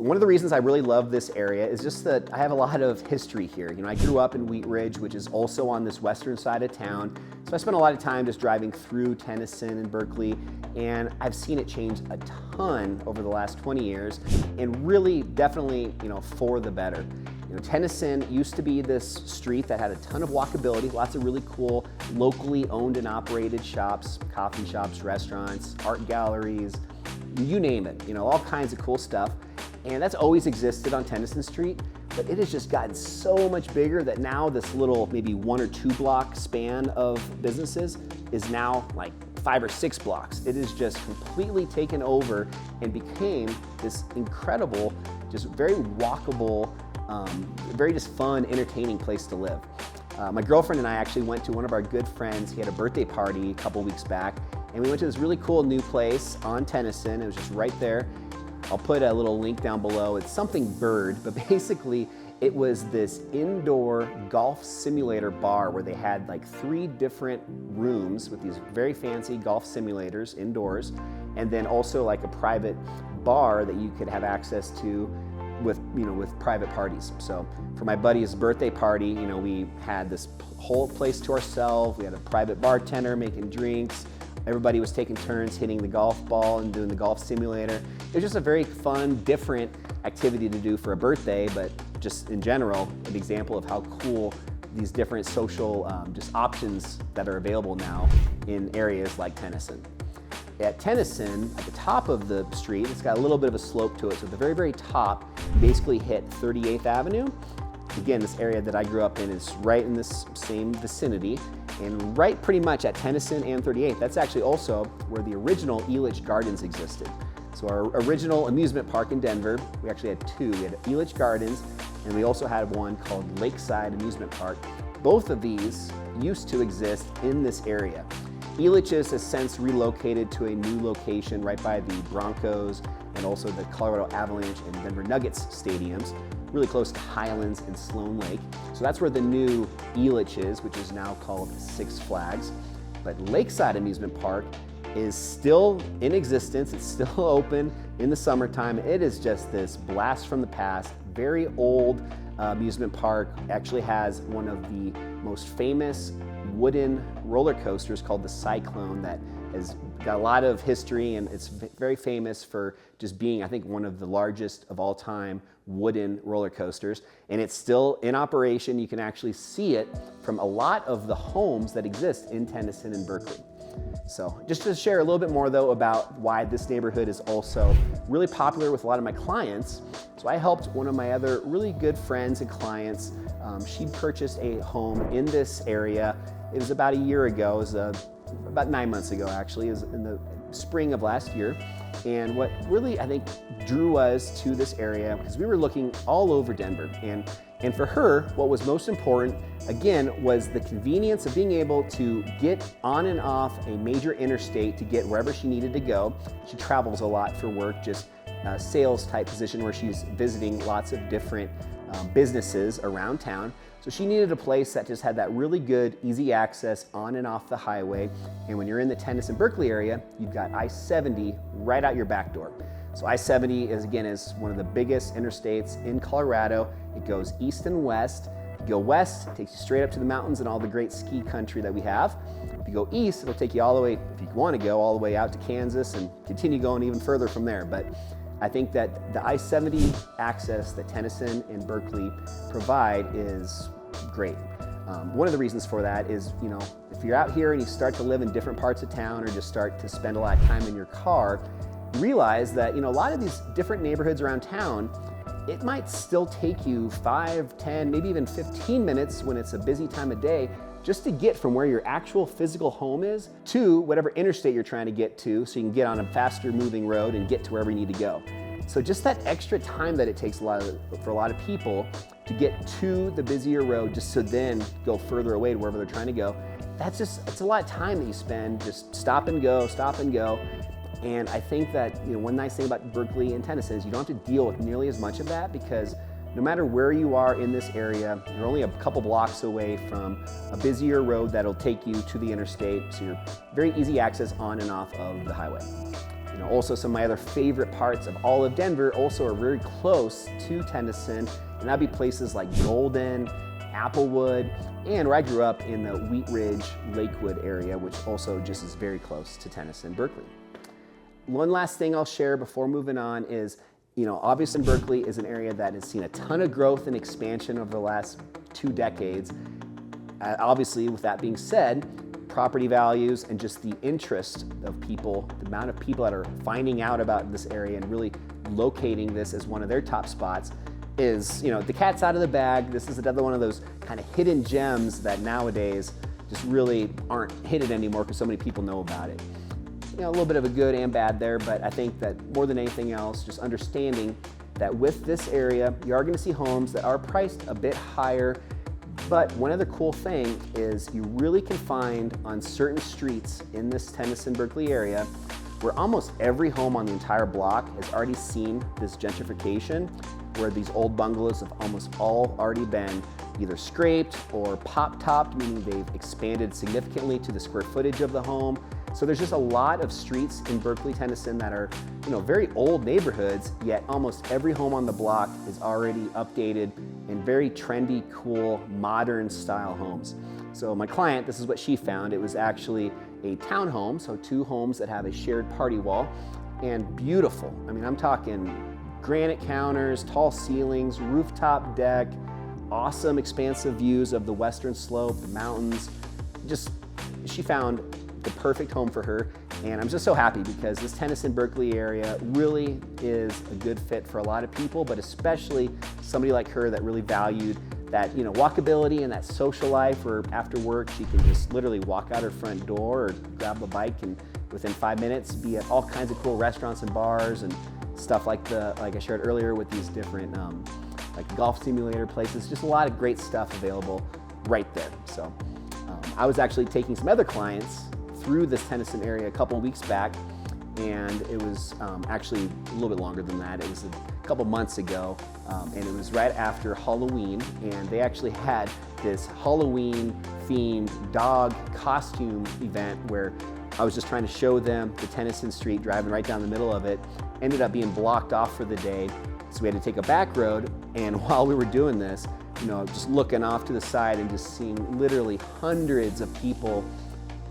One of the reasons I really love this area is just that I have a lot of history here. You know, I grew up in Wheat Ridge, which is also on this western side of town. So I spent a lot of time just driving through Tennyson and Berkeley, and I've seen it change a ton over the last 20 years, and really definitely, you know, for the better. You know, Tennyson used to be this street that had a ton of walkability, lots of really cool locally owned and operated shops, coffee shops, restaurants, art galleries, you name it, you know, all kinds of cool stuff. And that's always existed on Tennyson Street, but it has just gotten so much bigger that now this little maybe 1 or 2 block span of businesses is now like 5 or 6 blocks. It is just completely taken over and became this incredible, just very walkable, very just fun, entertaining place to live. My girlfriend and I actually went to one of our good friends. He had a birthday party a couple weeks back, and we went to this really cool new place on Tennyson. It was just right there. I'll put a little link down below. It's something bird, but basically it was this indoor golf simulator bar where they had like 3 different rooms with these very fancy golf simulators indoors, and then also like a private bar that you could have access to with, you know, with private parties. So for my buddy's birthday party, you know, we had this whole place to ourselves. We had a private bartender making drinks. Everybody was taking turns hitting the golf ball and doing the golf simulator. It was just a very fun, different activity to do for a birthday, but just in general, an example of how cool these different social just options that are available now in areas like Tennyson. At Tennyson, at the top of the street, it's got a little bit of a slope to it. So at the very, very top, you basically hit 38th Avenue. Again, this area that I grew up in is right in this same vicinity, and right pretty much at Tennyson and 38th, that's actually also where the original Elitch Gardens existed. So our original amusement park in Denver, we actually had 2. We had Elitch Gardens, and we also had one called Lakeside Amusement Park. Both of these used to exist in this area. Elitch's has since relocated to a new location right by the Broncos and also the Colorado Avalanche and Denver Nuggets stadiums, really close to Highlands and Sloan Lake. So that's where the new Elitch is, which is now called Six Flags. But Lakeside Amusement Park is still in existence. It's still open in the summertime. It is just this blast from the past, very old amusement park. Actually has one of the most famous wooden roller coasters called the Cyclone that has got a lot of history, and it's very famous for just being, I think, one of the largest of all time wooden roller coasters. And it's still in operation. You can actually see it from a lot of the homes that exist in Tennyson and Berkeley. So just to share a little bit more though about why this neighborhood is also really popular with a lot of my clients. So I helped one of my other really good friends and clients. She purchased a home in this area. It was about a year ago. It was about 9 months ago actually. It was in the spring of last year. And what really, I think, drew us to this area, because we were looking all over Denver. And for her, what was most important, again, was the convenience of being able to get on and off a major interstate to get wherever she needed to go. She travels a lot for work, just a sales type position where she's visiting lots of different businesses around town. So she needed a place that just had that really good, easy access on and off the highway. And when you're in the Tennyson Berkeley area, you've got I-70 right out your back door. So I-70 is one of the biggest interstates in Colorado. It goes east and west. If you go west, it takes you straight up to the mountains and all the great ski country that we have. If you go east, it'll take you all the way, if you want to go, all the way out to Kansas and continue going even further from there. But I think that the I-70 access that Tennyson and Berkeley provide is great. One of the reasons for that is, you know, if you're out here and you start to live in different parts of town or just start to spend a lot of time in your car, realize that, you know, a lot of these different neighborhoods around town, it might still take you 5, 10, maybe even 15 minutes when it's a busy time of day just to get from where your actual physical home is to whatever interstate you're trying to get to so you can get on a faster moving road and get to wherever you need to go. So just that extra time that it takes for a lot of people to get to the busier road just to then go further away to wherever they're trying to go, it's a lot of time that you spend just stop and go. And I think that, you know, one nice thing about Berkeley and Tennyson is you don't have to deal with nearly as much of that, because no matter where you are in this area, you're only a couple blocks away from a busier road that'll take you to the interstate. So you're very easy access on and off of the highway. Also some of my other favorite parts of all of Denver also are very close to Tennyson, and that'd be places like Golden, Applewood, and where I grew up in the Wheat Ridge, Lakewood area, which also just is very close to Tennyson, Berkeley. One last thing I'll share before moving on is, obviously Berkeley is an area that has seen a ton of growth and expansion over the last 2 decades. Obviously, with that being said, property values and just the interest of people, the amount of people that are finding out about this area and really locating this as one of their top spots is, the cat's out of the bag. This is another one of those kind of hidden gems that nowadays just really aren't hidden anymore because so many people know about it. A little bit of a good and bad there, but I think that more than anything else, just understanding that with this area, you are going to see homes that are priced a bit higher. But one other cool thing is you really can find on certain streets in this Tennyson, Berkeley area where almost every home on the entire block has already seen this gentrification, where these old bungalows have almost all already been either scraped or pop-topped, meaning they've expanded significantly to the square footage of the home. So there's just a lot of streets in Berkeley, Tennyson that are, very old neighborhoods, yet almost every home on the block is already updated in very trendy, cool, modern style homes. So my client, this is what she found. It was actually a townhome, so 2 homes that have a shared party wall, and beautiful. I mean, I'm talking granite counters, tall ceilings, rooftop deck, awesome expansive views of the western slope, the mountains. She found the perfect home for her, and I'm just so happy because this Tennyson, Berkeley area really is a good fit for a lot of people, but especially somebody like her that really valued that, walkability and that social life, where after work she can just literally walk out her front door or grab a bike and within 5 minutes be at all kinds of cool restaurants and bars and stuff like I shared earlier with these different like golf simulator places. Just a lot of great stuff available right there. So I was actually taking some other clients through this Tennyson area a couple weeks back, and it was actually a little bit longer than that. It was a couple months ago, and it was right after Halloween, and they actually had this Halloween themed dog costume event where I was just trying to show them the Tennyson Street, driving right down the middle of it. Ended up being blocked off for the day, so we had to take a back road, and while we were doing this, just looking off to the side and just seeing literally hundreds of people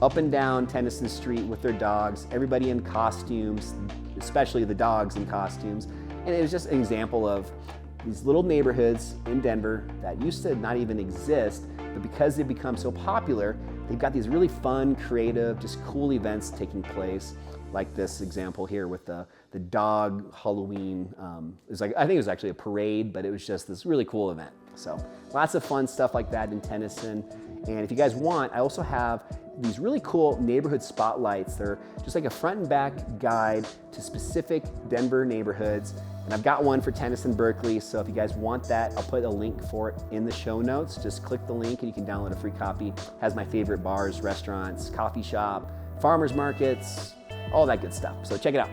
up and down Tennyson Street with their dogs, everybody in costumes, especially the dogs in costumes. And it was just an example of these little neighborhoods in Denver that used to not even exist, but because they've become so popular, they've got these really fun, creative, just cool events taking place, like this example here with the dog Halloween. I think it was actually a parade, but it was just this really cool event. So lots of fun stuff like that in Tennyson. And if you guys want, I also have these really cool neighborhood spotlights. They're just like a front and back guide to specific Denver neighborhoods. And I've got one for Tennyson, Berkeley. So if you guys want that, I'll put a link for it in the show notes. Just click the link and you can download a free copy. It has my favorite bars, restaurants, coffee shop, farmers markets, all that good stuff. So check it out.